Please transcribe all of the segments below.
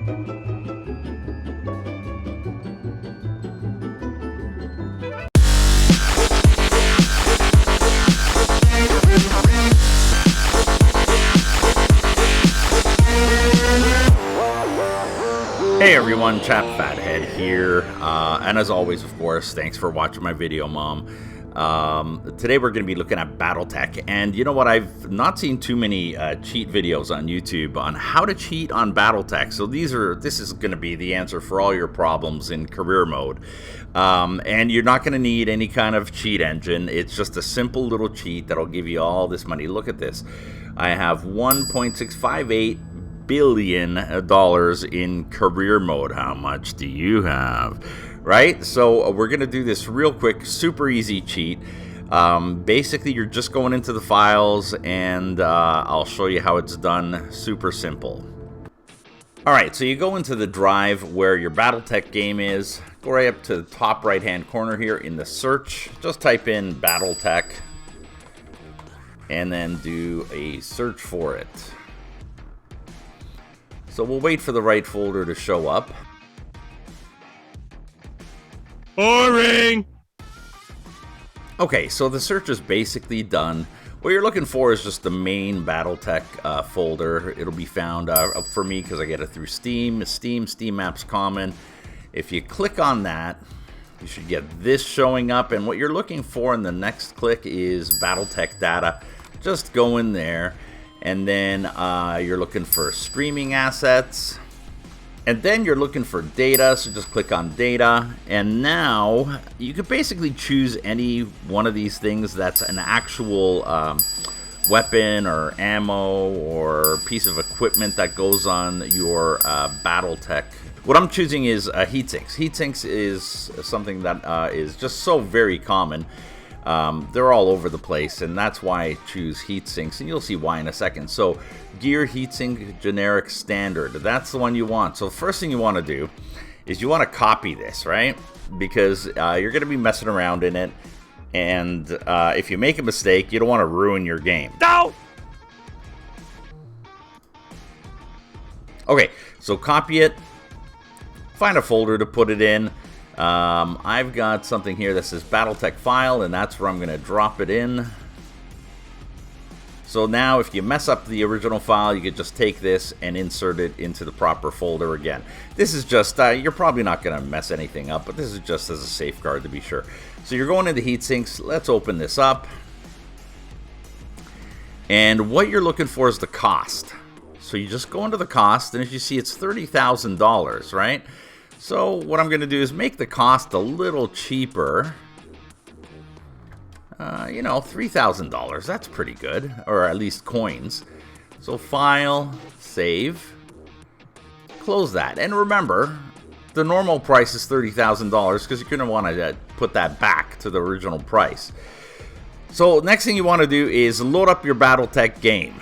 Hey everyone, Chap Fathead here, and as always, of course, thanks for watching my video, Mom. Today we're going to be looking at Battletech, and you know what, I've not seen too many cheat videos on YouTube on how to cheat on Battletech, so this is going to be the answer for all your problems in career mode. And you're not going to need any kind of cheat engine. It's just a simple little cheat that'll give you all this money. Look at this. I have 1.658 billion dollars in career mode. How much do you have? Right? So we're gonna do this real quick, super easy cheat. Basically, you're just going into the files, and I'll show you how it's done. Super simple. Alright, so you go into the drive where your Battletech game is. Go right up to the top right hand corner here in the search. Just type in Battletech and then do a search for it. So we'll wait for the right folder to show up. Boring! Okay, so the search is basically done. What you're looking for is just the main Battletech folder. It'll be found for me because I get it through Steam. Steam Apps Common. If you click on that, you should get this showing up. And what you're looking for in the next click is Battletech data. Just go in there. And then you're looking for streaming assets. And then you're looking for data, so just click on data. And now you could basically choose any one of these things that's an actual weapon or ammo or piece of equipment that goes on your Battletech. What I'm choosing is heatsinks. Heatsinks is something that is just so very common. They're all over the place, and that's why I choose heat sinks, and you'll see why in a second. So, gear heatsink generic standard, that's the one you want. So, first thing you want to do is you want to copy this, right? Because you're going to be messing around in it, and if you make a mistake, you don't want to ruin your game. No! Okay, so copy it, find a folder to put it in. I've got something here that says Battletech file, and that's where I'm going to drop it in. So now if you mess up the original file, you could just take this and insert it into the proper folder again. This is just, you're probably not going to mess anything up, but this is just as a safeguard to be sure. So you're going into heatsinks. Let's open this up. And what you're looking for is the cost. So you just go into the cost, and as you see, it's $30,000, right? So what I'm going to do is make the cost a little cheaper. You know, $3,000. That's pretty good, or at least coins. So file, save, close that. And remember, the normal price is $30,000 because you're going to want to put that back to the original price. So next thing you want to do is load up your Battletech game.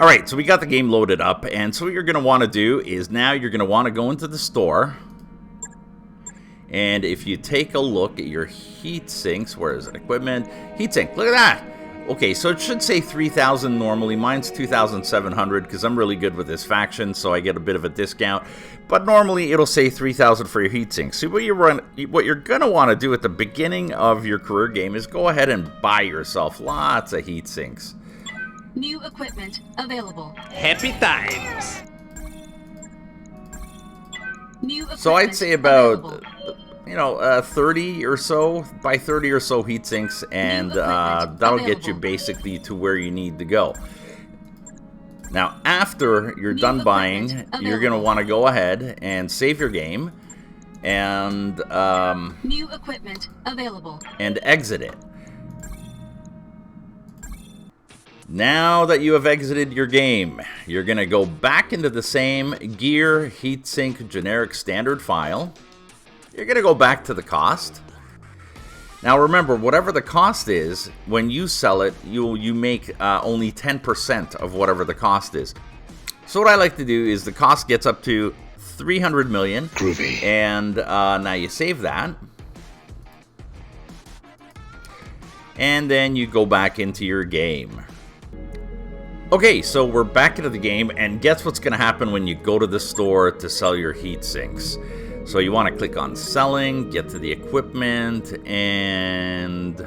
Alright, so we got the game loaded up, and so what you're going to want to do is now you're going to want to go into the store, and if you take a look at your heat sinks, where is it? Equipment, heatsink, look at that! Okay, so it should say 3,000 normally, mine's 2,700 because I'm really good with this faction, so I get a bit of a discount, but normally it'll say 3,000 for your heatsink. So what you're going to want to do at the beginning of your career game is go ahead and buy yourself lots of heatsinks. New equipment available. Happy times! New equipment So I'd say about, available. you know, 30 or so, buy 30 or so heatsinks, and that'll get you basically to where you need to go. Now, after you're done buying, you're going to want to go ahead and save your game, and New equipment available. and exit it. Now that you have exited your game, you're going to go back into the same gear heatsink generic standard file. You're going to go back to the cost. Now remember, whatever the cost is, when you sell it, you make only 10% of whatever the cost is. So what I like to do is the cost gets up to 300 million. Groovy. And now you save that. And then you go back into your game. Okay, so we're back into the game, and guess what's going to happen when you go to the store to sell your heat sinks? So you want to click on selling, get to the equipment, and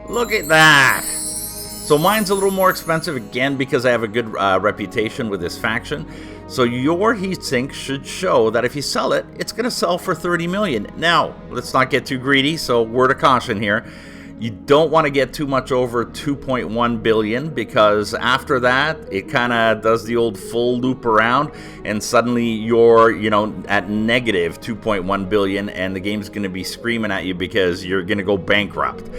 look at that. So mine's a little more expensive, again, because I have a good reputation with this faction. So your heatsink should show that if you sell it, it's going to sell for 30 million. Now, let's not get too greedy, so word of caution here. You don't want to get too much over 2.1 billion, because after that, it kind of does the old full loop around, and suddenly you're, you know, at negative 2.1 billion, and the game's going to be screaming at you because you're going to go bankrupt.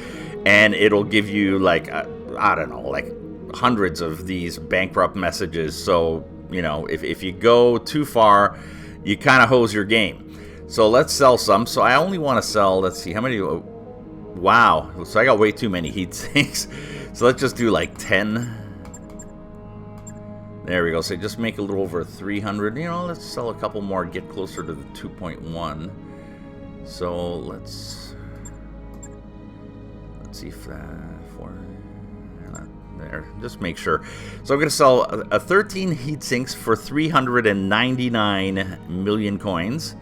And it'll give you, like, I don't know, like hundreds of these bankrupt messages. So, you know, if you go too far, you kind of hose your game. So let's sell some. So I only want to sell, let's see, how many... Wow, so I got way too many heat sinks. So let's just do like 10. There we go. So just make a little over 300. You know, let's sell a couple more, get closer to the 2.1. So let's see if there. Just make sure. So I'm going to sell a 13 heat sinks for 399 million coins.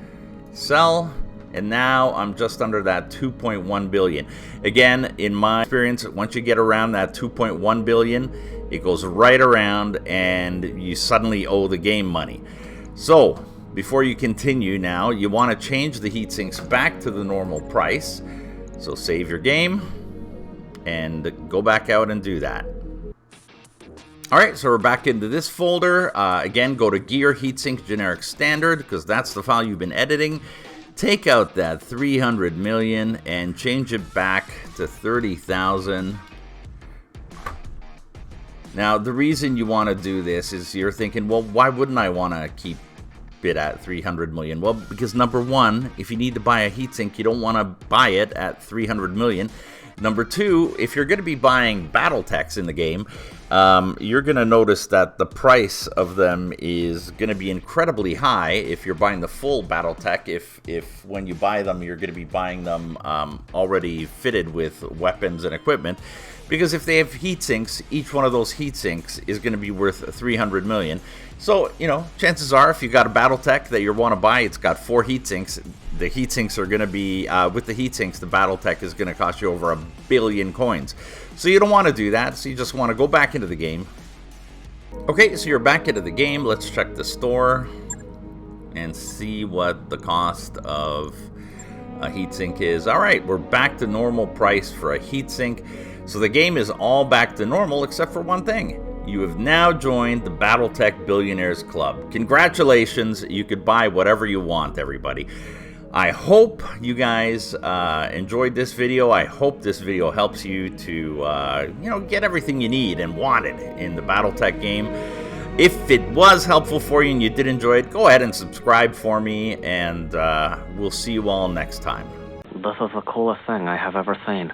Sell. And now I'm just under that 2.1 billion. Again, in my experience, once you get around that 2.1 billion, it goes right around and you suddenly owe the game money. So, before you continue now, you want to change the heat sinks back to the normal price. So save your game and go back out and do that. Alright, so we're back into this folder. Again, go to Gear Heatsink Generic Standard, because that's the file you've been editing. Take out that 300 million and change it back to 30,000. Now, the reason you want to do this is you're thinking, well, why wouldn't I want to keep it at 300 million? Well, because number one, if you need to buy a heatsink, you don't want to buy it at 300 million. Number two, if you're going to be buying Battletechs in the game, you're going to notice that the price of them is going to be incredibly high if you're buying the full Battletech. If when you buy them, you're going to be buying them already fitted with weapons and equipment. Because if they have heat sinks, each one of those heat sinks is going to be worth 300 million. So, you know, chances are if you got a Battletech that you want to buy, it's got 4 heat sinks. The heat sinks are going to be, with the heat sinks, the Battletech is going to cost you over 1 billion coins. So you don't want to do that, so you just want to go back into the game. Okay, so you're back into the game. Let's check the store and see what the cost of a heatsink is. Alright, we're back to normal price for a heatsink. So the game is all back to normal except for one thing. You have now joined the Battletech Billionaires Club. Congratulations, you could buy whatever you want, everybody. I hope you guys enjoyed this video. I hope this video helps you to, you know, get everything you need and wanted in the Battletech game. If it was helpful for you and you did enjoy it, go ahead and subscribe for me, and we'll see you all next time. This is the coolest thing I have ever seen.